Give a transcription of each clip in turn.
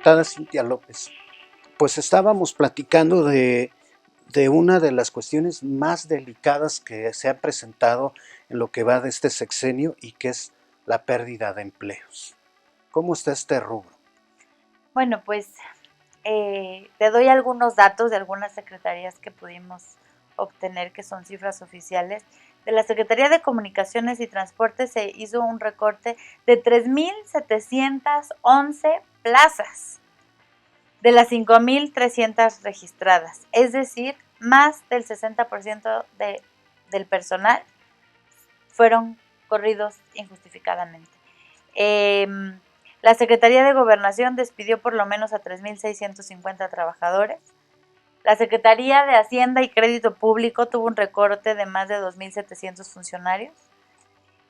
diputada Cintia López, pues estábamos platicando de una de las cuestiones más delicadas que se han presentado en lo que va de este sexenio y que es la pérdida de empleos. ¿Cómo está este rubro? Bueno, pues te doy algunos datos de algunas secretarías que pudimos obtener, que son cifras oficiales. De la Secretaría de Comunicaciones y Transportes se hizo un recorte de 3,711 plazas de las 5,300 registradas, es decir, más del 60% del personal fueron corridos injustificadamente. La Secretaría de Gobernación despidió por lo menos a 3,650 trabajadores. La Secretaría de Hacienda y Crédito Público tuvo un recorte de más de 2,700 funcionarios.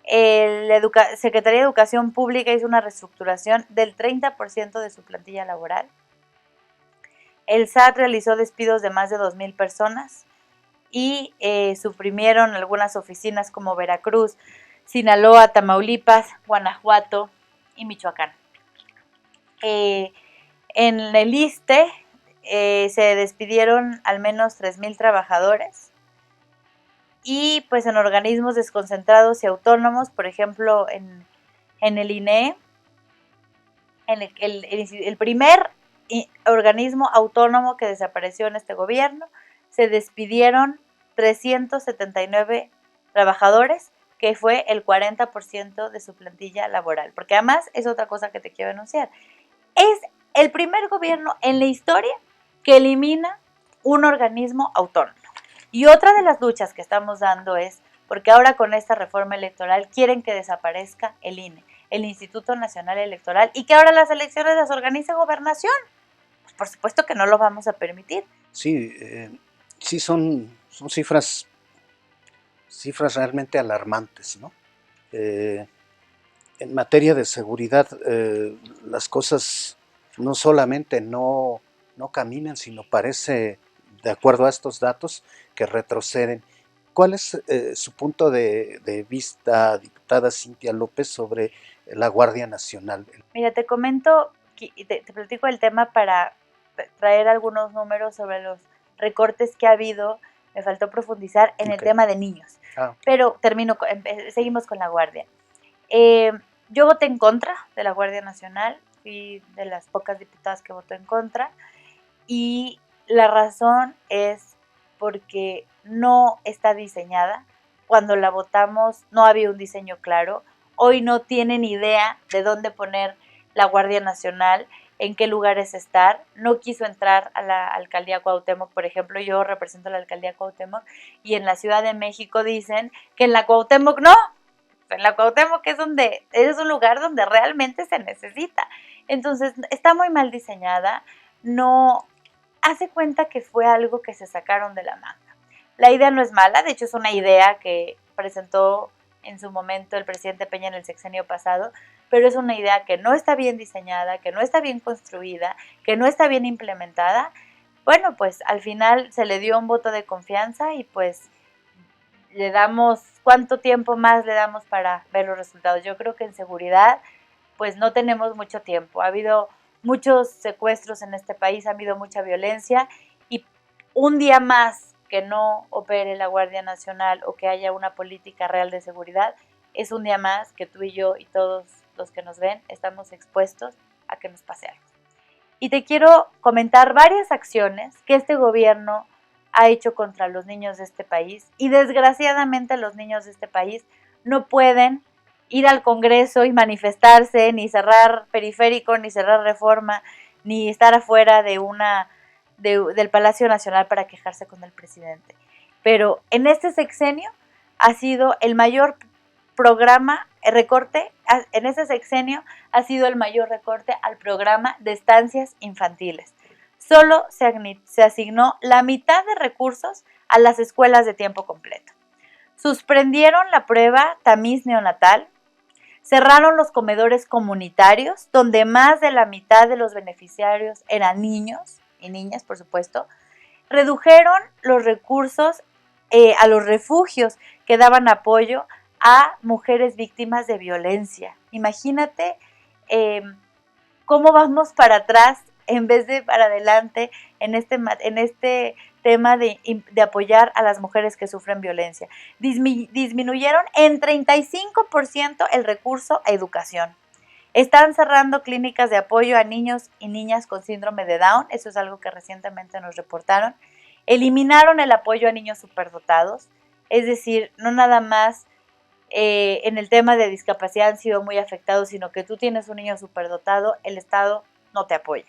La Secretaría de Educación Pública hizo una reestructuración del 30% de su plantilla laboral. El SAT realizó despidos de más de 2,000 personas y suprimieron algunas oficinas como Veracruz, Sinaloa, Tamaulipas, Guanajuato y Michoacán. En el ISSSTE se despidieron al menos 3,000 trabajadores y pues en organismos desconcentrados y autónomos, por ejemplo en el INEE, el primer organismo autónomo que desapareció en este gobierno, se despidieron 379 trabajadores, que fue el 40% de su plantilla laboral, porque además es otra cosa que te quiero anunciar. Es el primer gobierno en la historia que elimina un organismo autónomo. Y otra de las luchas que estamos dando es, porque ahora con esta reforma electoral quieren que desaparezca el INE, el Instituto Nacional Electoral, y que ahora las elecciones las organice Gobernación. Pues por supuesto que no lo vamos a permitir. Sí, sí son cifras realmente alarmantes, ¿no? En materia de seguridad, las cosas no solamente no caminan, sino parece, de acuerdo a estos datos, que retroceden. ¿Cuál es su punto de vista, diputada Cintia López, sobre la Guardia Nacional? Mira, te comento, te platico el tema para traer algunos números sobre los recortes que ha habido. Me faltó profundizar en el tema de niños, pero seguimos con la Guardia. Yo voté en contra de la Guardia Nacional, fui de las pocas diputadas que votó en contra, y la razón es porque no está diseñada. Cuando la votamos no había un diseño claro. Hoy no tienen idea de dónde poner la Guardia Nacional, en qué lugares estar. No quiso entrar a la alcaldía Cuauhtémoc, por ejemplo. Yo represento la alcaldía Cuauhtémoc y en la Ciudad de México dicen que en la Cuauhtémoc no. En la Cuauhtémoc es un lugar donde realmente se necesita. Entonces está muy mal diseñada. No hace cuenta que fue algo que se sacaron de la manga. La idea no es mala, de hecho es una idea que presentó en su momento el presidente Peña en el sexenio pasado, pero es una idea que no está bien diseñada, que no está bien construida, que no está bien implementada. Bueno, pues al final se le dio un voto de confianza y pues le damos, ¿cuánto tiempo más le damos para ver los resultados? Yo creo que en seguridad pues no tenemos mucho tiempo. Ha habido muchos secuestros en este país, ha habido mucha violencia y un día más que no opere la Guardia Nacional o que haya una política real de seguridad, es un día más que tú y yo y todos los que nos ven estamos expuestos a que nos pase algo. Y te quiero comentar varias acciones que este gobierno ha hecho contra los niños de este país y desgraciadamente los niños de este país no pueden ir al Congreso y manifestarse, ni cerrar Periférico, ni cerrar Reforma, ni estar afuera del Palacio Nacional para quejarse con el presidente. Pero en este sexenio ha sido el mayor recorte, en este sexenio ha sido el mayor recorte al programa de estancias infantiles. Solo se asignó la mitad de recursos a las escuelas de tiempo completo. Suspendieron la prueba tamiz neonatal, cerraron los comedores comunitarios, donde más de la mitad de los beneficiarios eran niños y niñas, por supuesto. Redujeron los recursos a los refugios que daban apoyo a mujeres víctimas de violencia. Imagínate ¿Cómo vamos para atrás en vez de para adelante en este tema de apoyar a las mujeres que sufren violencia? Disminuyeron en 35% el recurso a educación. Están cerrando clínicas de apoyo a niños y niñas con síndrome de Down, eso es algo que recientemente nos reportaron. Eliminaron el apoyo a niños superdotados, es decir, no nada más en el tema de discapacidad han sido muy afectados, sino que tú tienes un niño superdotado, el Estado no te apoya.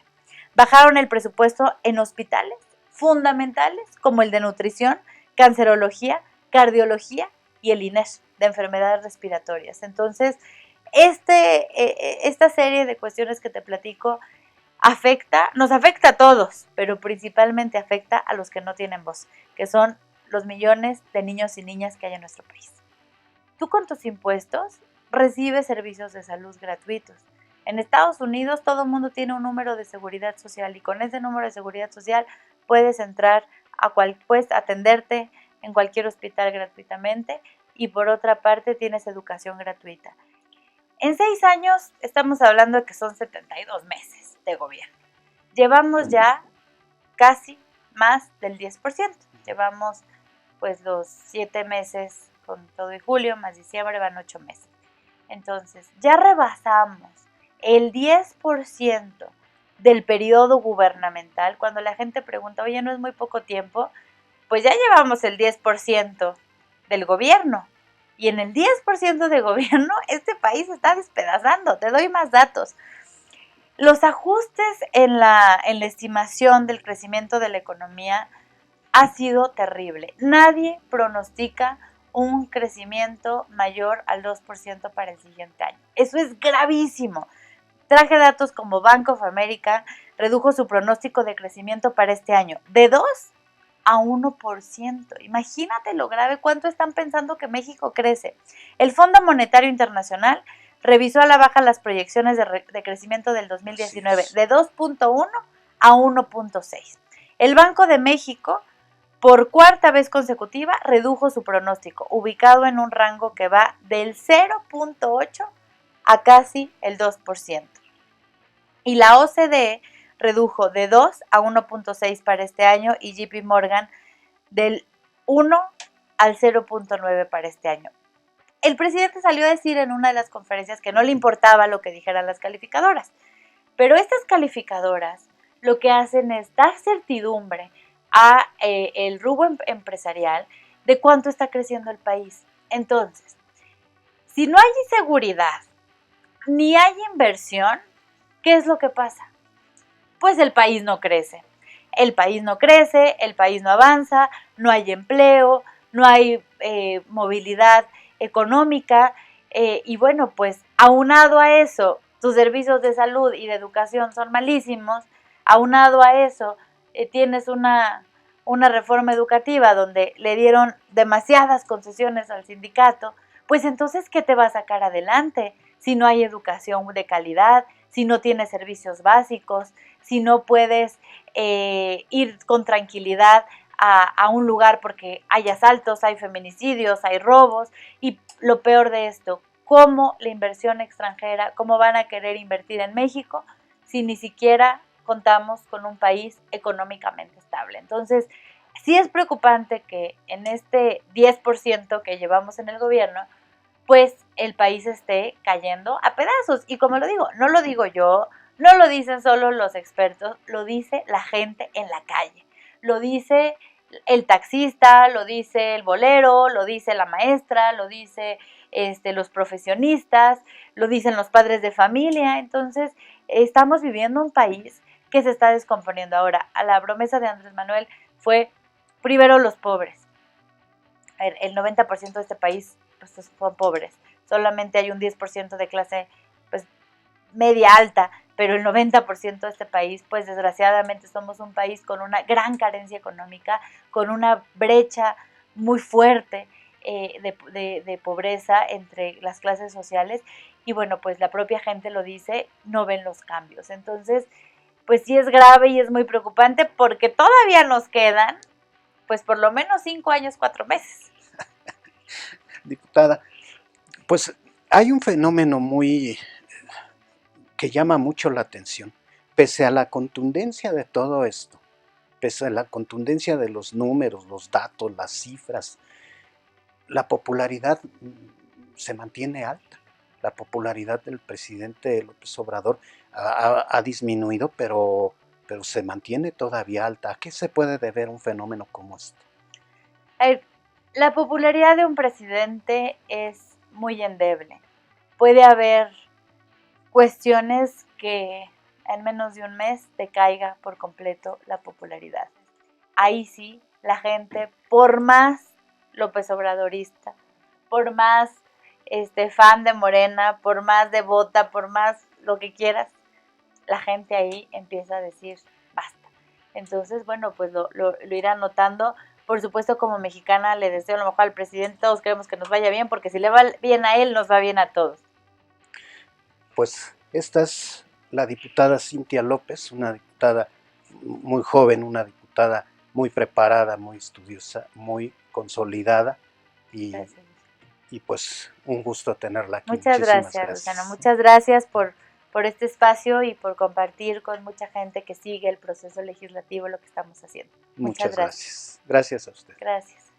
Bajaron el presupuesto en hospitales fundamentales como el de nutrición, cancerología, cardiología y el INES de enfermedades respiratorias. Entonces, esta serie de cuestiones que te platico nos afecta a todos, pero principalmente afecta a los que no tienen voz, que son los millones de niños y niñas que hay en nuestro país. Tú con tus impuestos recibes servicios de salud gratuitos. En Estados Unidos todo el mundo tiene un número de seguridad social y con ese número de seguridad social puedes entrar puedes atenderte en cualquier hospital gratuitamente y por otra parte tienes educación gratuita. En 6 años estamos hablando de que son 72 meses de gobierno. Llevamos ya casi más del 10%. Llevamos pues los 7 meses con todo y julio, más diciembre, van 8 meses. Entonces, ya rebasamos el 10% del periodo gubernamental. Cuando la gente pregunta, oye, ¿no es muy poco tiempo? Pues ya llevamos el 10% del gobierno. Y en el 10% de gobierno, este país se está despedazando. Te doy más datos. Los ajustes en la estimación del crecimiento de la economía ha sido terrible. Nadie pronostica un crecimiento mayor al 2% para el siguiente año. Eso es gravísimo. Traje datos como Bank of America redujo su pronóstico de crecimiento para este año de 2 a 1%. Imagínate lo grave, cuánto están pensando que México crece. El Fondo Monetario Internacional revisó a la baja las proyecciones de crecimiento del 2019 de 2.1 a 1.6. El Banco de México, por cuarta vez consecutiva, redujo su pronóstico, ubicado en un rango que va del 0.8 a casi el 2%. Y la OCDE redujo de 2 a 1.6 para este año y JP Morgan del 1 al 0.9 para este año. El presidente salió a decir en una de las conferencias que no le importaba lo que dijeran las calificadoras, pero estas calificadoras lo que hacen es dar certidumbre a el rubro empresarial de cuánto está creciendo el país. Entonces, si no hay seguridad ni hay inversión, ¿qué es lo que pasa? Pues el país no crece. El país no crece, el país no avanza, no hay empleo, no hay movilidad económica y bueno, pues aunado a eso, tus servicios de salud y de educación son malísimos, aunado a eso, tienes una reforma educativa donde le dieron demasiadas concesiones al sindicato, pues entonces, ¿qué te va a sacar adelante si no hay educación de calidad, si no tienes servicios básicos, si no puedes ir con tranquilidad a un lugar porque hay asaltos, hay feminicidios, hay robos y lo peor de esto, cómo la inversión extranjera, cómo van a querer invertir en México si ni siquiera contamos con un país económicamente estable. Entonces, sí es preocupante que en este 10% que llevamos en el gobierno, pues el país esté cayendo a pedazos. Y como lo digo, no lo digo yo, no lo dicen solo los expertos, lo dice la gente en la calle, lo dice el taxista, lo dice el bolero, lo dice la maestra, lo dice los profesionistas, lo dicen los padres de familia. Entonces, estamos viviendo un país que se está descomponiendo. Ahora, a la promesa de Andrés Manuel fue primero los pobres. El 90% de este país pues, son pobres. Solamente hay un 10% de clase pues, media alta, pero el 90% de este país, pues desgraciadamente somos un país con una gran carencia económica, con una brecha muy fuerte de pobreza entre las clases sociales y bueno, pues la propia gente lo dice, no ven los cambios. Entonces, pues sí es grave y es muy preocupante porque todavía nos quedan, pues por lo menos 5 años, 4 meses. Diputada, pues hay un fenómeno muy que llama mucho la atención. Pese a la contundencia de todo esto, pese a la contundencia de los números, los datos, las cifras, la popularidad se mantiene alta. La popularidad del presidente López Obrador ha disminuido, pero se mantiene todavía alta. ¿A qué se puede deber un fenómeno como este? La popularidad de un presidente es muy endeble. Puede haber cuestiones que en menos de un mes te caiga por completo la popularidad. Ahí sí, la gente, por más López Obradorista, por más fan de Morena, por más devota, por más lo que quieras, la gente ahí empieza a decir basta. Entonces, bueno, pues lo irán notando. Por supuesto, como mexicana le deseo a lo mejor al presidente, todos queremos que nos vaya bien, porque si le va bien a él, nos va bien a todos. Pues esta es la diputada Cintia López, una diputada muy joven, una diputada muy preparada, muy estudiosa, muy consolidada y pues un gusto tenerla aquí. Muchas gracias, Luciano. Muchas gracias por este espacio y por compartir con mucha gente que sigue el proceso legislativo lo que estamos haciendo. Muchas gracias. Gracias a usted. Gracias.